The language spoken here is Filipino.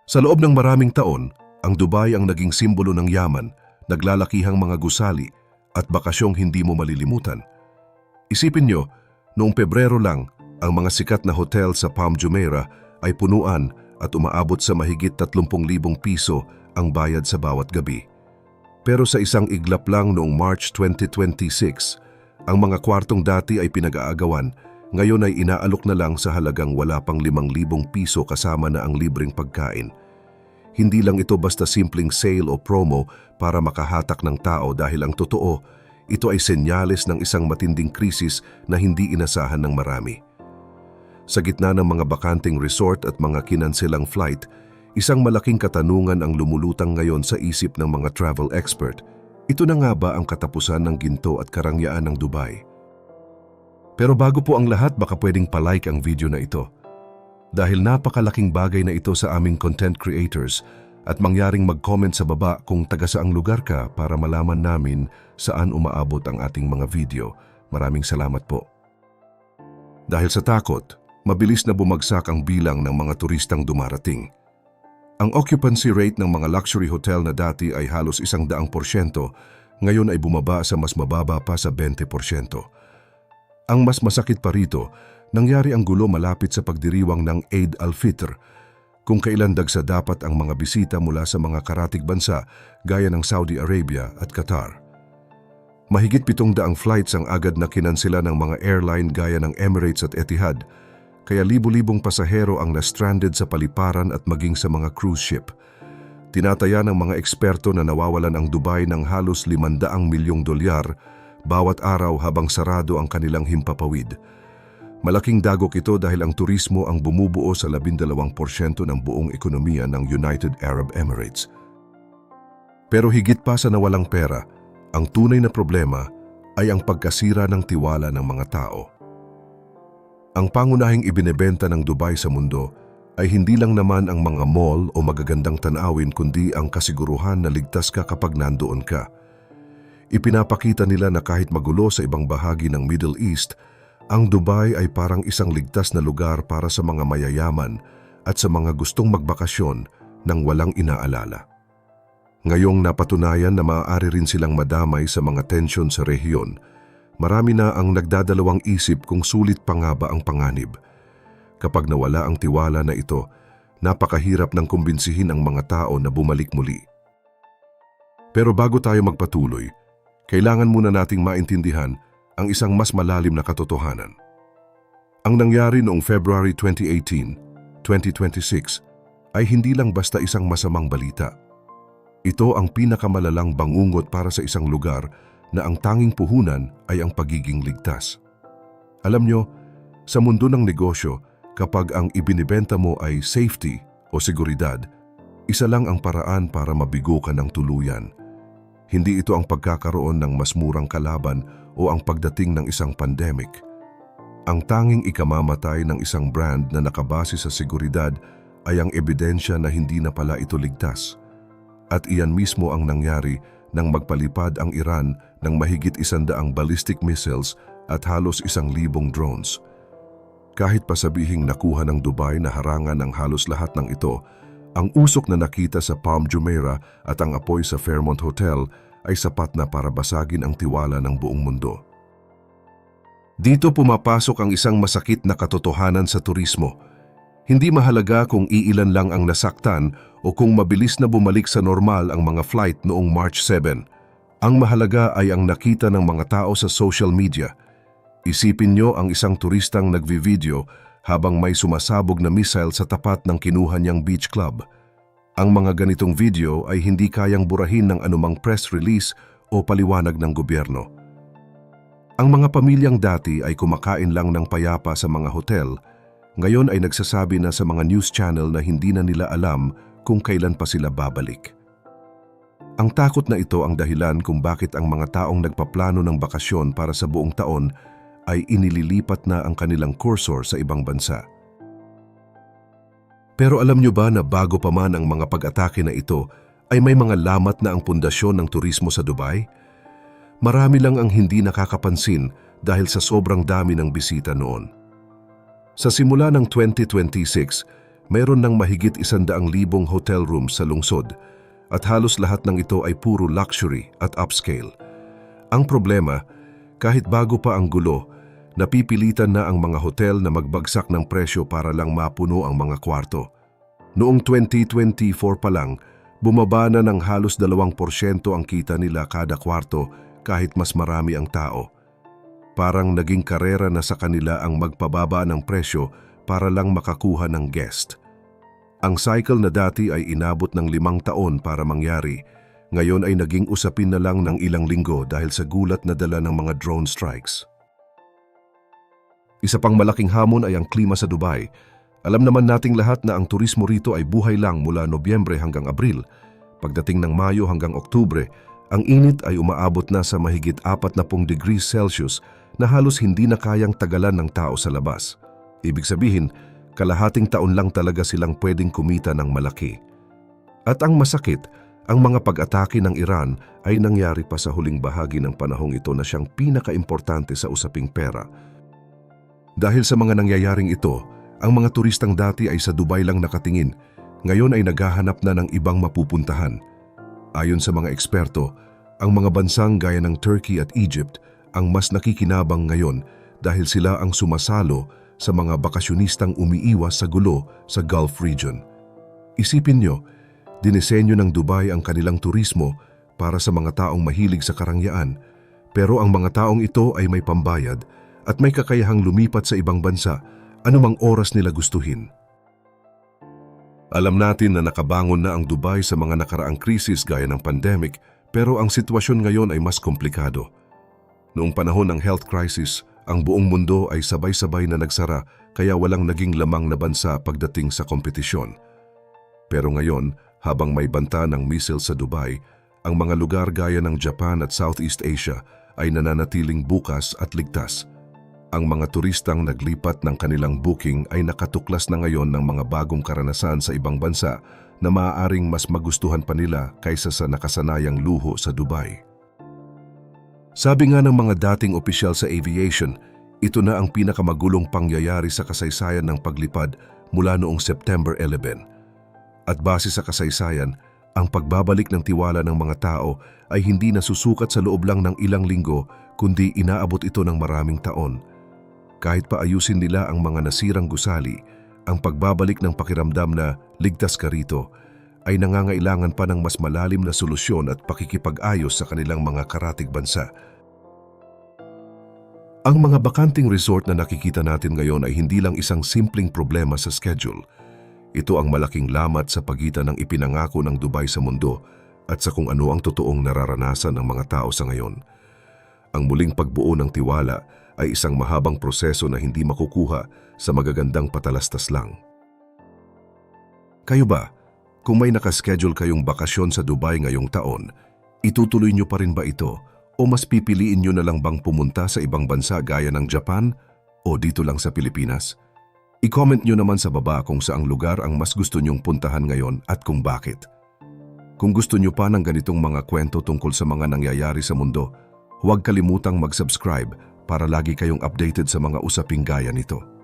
Sa loob ng maraming taon, ang Dubai ang naging simbolo ng yaman, naglalakihang mga gusali at bakasyong hindi mo malilimutan. Isipin nyo, noong Pebrero lang, ang mga sikat na hotel sa Palm Jumeirah ay punuan at umaabot sa mahigit 30,000 piso ang bayad sa bawat gabi. Pero sa isang iglap lang noong March 2026, ang mga kwartong dati ay pinag-aagawan, ngayon ay inaalok na lang sa halagang wala pang 5,000 piso kasama na ang libreng pagkain. Hindi lang ito basta simpleng sale o promo para makahatak ng tao dahil ang totoo, ito ay senyales ng isang matinding krisis na hindi inasahan ng marami. Sa gitna ng mga bakanting resort at mga kinanselang flight, isang malaking katanungan ang lumulutang ngayon sa isip ng mga travel expert. Ito na nga ba ang katapusan ng ginto at karangyaan ng Dubai? Pero bago po ang lahat, baka pwedeng palike ang video na ito. Dahil napakalaking bagay na ito sa aming content creators at mangyaring mag-comment sa baba kung taga saang lugar ka para malaman namin saan umaabot ang ating mga video. Maraming salamat po. Dahil sa takot, mabilis na bumagsak ang bilang ng mga turistang dumarating. Ang occupancy rate ng mga luxury hotel na dati ay halos 100%, ngayon ay bumaba sa mas mababa pa sa 20%. Ang mas masakit pa rito, nangyari ang gulo malapit sa pagdiriwang ng Eid al-Fitr, kung kailan dagsa dapat ang mga bisita mula sa mga karatig bansa gaya ng Saudi Arabia at Qatar. Mahigit 700 flights ang agad na kinansela ng mga airline gaya ng Emirates at Etihad, kaya libu-libong pasahero ang na-stranded sa paliparan at maging sa mga cruise ship. Tinataya ng mga eksperto na nawawalan ang Dubai ng halos $500 milyong bawat araw habang sarado ang kanilang himpapawid. Malaking dagok ito dahil ang turismo ang bumubuo sa 12% ng buong ekonomiya ng United Arab Emirates. Pero higit pa sa nawalang pera, ang tunay na problema ay ang pagkasira ng tiwala ng mga tao. Ang pangunahing ibinebenta ng Dubai sa mundo ay hindi lang naman ang mga mall o magagandang tanawin kundi ang kasiguruhan na ligtas ka kapag nandoon ka. Ipinapakita nila na kahit magulo sa ibang bahagi ng Middle East, ang Dubai ay parang isang ligtas na lugar para sa mga mayayaman at sa mga gustong magbakasyon nang walang inaalala. Ngayong napatunayan na maaari rin silang madamay sa mga tensyon sa rehiyon, marami na ang nagdadalawang isip kung sulit pa nga ba ang panganib. Kapag nawala ang tiwala na ito, napakahirap ng kumbinsihin ang mga tao na bumalik muli. Pero bago tayo magpatuloy, kailangan muna nating maintindihan ang isang mas malalim na katotohanan. Ang nangyari noong February 2018, 2026 ay hindi lang basta isang masamang balita. Ito ang pinakamalalang bangungot para sa isang lugar na ang tanging puhunan ay ang pagiging ligtas. Alam nyo, sa mundo ng negosyo, kapag ang ibinibenta mo ay safety o seguridad, isa lang ang paraan para mabigo ka ng tuluyan. Hindi ito ang pagkakaroon ng mas murang kalaban o ang pagdating ng isang pandemic. Ang tanging ikamamatay ng isang brand na nakabase sa seguridad ay ang ebidensya na hindi na pala ito ligtas. At iyan mismo ang nangyari nang magpalipad ang Iran ng mahigit 100 ballistic missiles at halos 1,000 drones. Kahit pasabihing nakuha ng Dubai na harangan ang halos lahat ng ito, ang usok na nakita sa Palm Jumeirah at ang apoy sa Fairmont Hotel ay sapat na para basagin ang tiwala ng buong mundo. Dito pumapasok ang isang masakit na katotohanan sa turismo. Hindi mahalaga kung iilan lang ang nasaktan o kung mabilis na bumalik sa normal ang mga flight noong March 7. Ang mahalaga ay ang nakita ng mga tao sa social media. Isipin nyo ang isang turistang nagvi-video habang may sumasabog na missile sa tapat ng kinuha niyang beach club. Ang mga ganitong video ay hindi kayang burahin ng anumang press release o paliwanag ng gobyerno. Ang mga pamilyang dati ay kumakain lang ng payapa sa mga hotel, ngayon ay nagsasabi na sa mga news channel na hindi na nila alam kung kailan pa sila babalik. Ang takot na ito ang dahilan kung bakit ang mga taong nagpaplano ng bakasyon para sa buong taon ay inililipat na ang kanilang kursor sa ibang bansa. Pero alam nyo ba na bago pa man ang mga pag-atake na ito, ay may mga lamat na ang pundasyon ng turismo sa Dubai? Marami lang ang hindi nakakapansin dahil sa sobrang dami ng bisita noon. Sa simula ng 2026, mayroon ng mahigit 100,000 hotel rooms sa lungsod at halos lahat ng ito ay puro luxury at upscale. Ang problema, kahit bago pa ang gulo, napipilitan na ang mga hotel na magbagsak ng presyo para lang mapuno ang mga kwarto. Noong 2024 pa lang, bumaba na ng halos 2% ang kita nila kada kwarto kahit mas marami ang tao. Parang naging karera na sa kanila ang magpababa ng presyo para lang makakuha ng guest. Ang cycle na dati ay inabot ng 5 taon para mangyari, ngayon ay naging usapin na lang ng ilang linggo dahil sa gulat na dala ng mga drone strikes. Isa pang malaking hamon ay ang klima sa Dubai. Alam naman nating lahat na ang turismo rito ay buhay lang mula Nobyembre hanggang Abril. Pagdating ng Mayo hanggang Oktubre, ang init ay umaabot na sa mahigit 40 degrees Celsius na halos hindi na kayang tagalan ng tao sa labas. Ibig sabihin, kalahating taon lang talaga silang pwedeng kumita ng malaki. At ang masakit, ang mga pag-atake ng Iran ay nangyari pa sa huling bahagi ng panahong ito na siyang pinaka-importante sa usaping pera. Dahil sa mga nangyayaring ito, ang mga turistang dati ay sa Dubai lang nakatingin, ngayon ay naghahanap na ng ibang mapupuntahan. Ayon sa mga eksperto, ang mga bansang gaya ng Turkey at Egypt ang mas nakikinabang ngayon dahil sila ang sumasalo sa mga bakasyonistang umiiwas sa gulo sa Gulf region. Isipin nyo, dinisenyo ng Dubai ang kanilang turismo para sa mga taong mahilig sa karangyaan, pero ang mga taong ito ay may pambayad at may kakayahang lumipat sa ibang bansa anumang oras nila gustuhin. Alam natin na nakabangon na ang Dubai sa mga nakaraang krisis gaya ng pandemic, pero ang sitwasyon ngayon ay mas komplikado. Noong panahon ng health crisis, ang buong mundo ay sabay-sabay na nagsara kaya walang naging lamang na bansa pagdating sa kompetisyon. Pero ngayon, habang may banta ng missile sa Dubai, ang mga lugar gaya ng Japan at Southeast Asia ay nananatiling bukas at ligtas. Ang mga turistang naglipat ng kanilang booking ay nakatuklas na ngayon ng mga bagong karanasan sa ibang bansa na maaaring mas magustuhan pa nila kaysa sa nakasanayang luho sa Dubai. Sabi nga ng mga dating opisyal sa aviation, ito na ang pinakamagulong pangyayari sa kasaysayan ng paglipad mula noong September 11. At base sa kasaysayan, ang pagbabalik ng tiwala ng mga tao ay hindi nasusukat sa loob lang ng ilang linggo kundi inaabot ito ng maraming taon. Kahit pa ayusin nila ang mga nasirang gusali, ang pagbabalik ng pakiramdam na ligtas ka rito ay nangangailangan pa ng mas malalim na solusyon at pakikipag-ayos sa kanilang mga karatig bansa. Ang mga bakanting resort na nakikita natin ngayon ay hindi lang isang simpleng problema sa schedule. Ito ang malaking lamat sa pagitan ng ipinangako ng Dubai sa mundo at sa kung ano ang totoong nararanasan ng mga tao sa ngayon. Ang muling pagbuo ng tiwala ay isang mahabang proseso na hindi makukuha sa magagandang patalastas lang. Kayo ba, kung may nakaschedule kayong bakasyon sa Dubai ngayong taon, itutuloy nyo pa rin ba ito o mas pipiliin nyo na lang bang pumunta sa ibang bansa gaya ng Japan o dito lang sa Pilipinas? I-comment nyo naman sa baba kung saang lugar ang mas gusto nyong puntahan ngayon at kung bakit. Kung gusto nyo pa ng ganitong mga kwento tungkol sa mga nangyayari sa mundo, huwag kalimutang mag-subscribe para lagi kayong updated sa mga usaping gaya nito.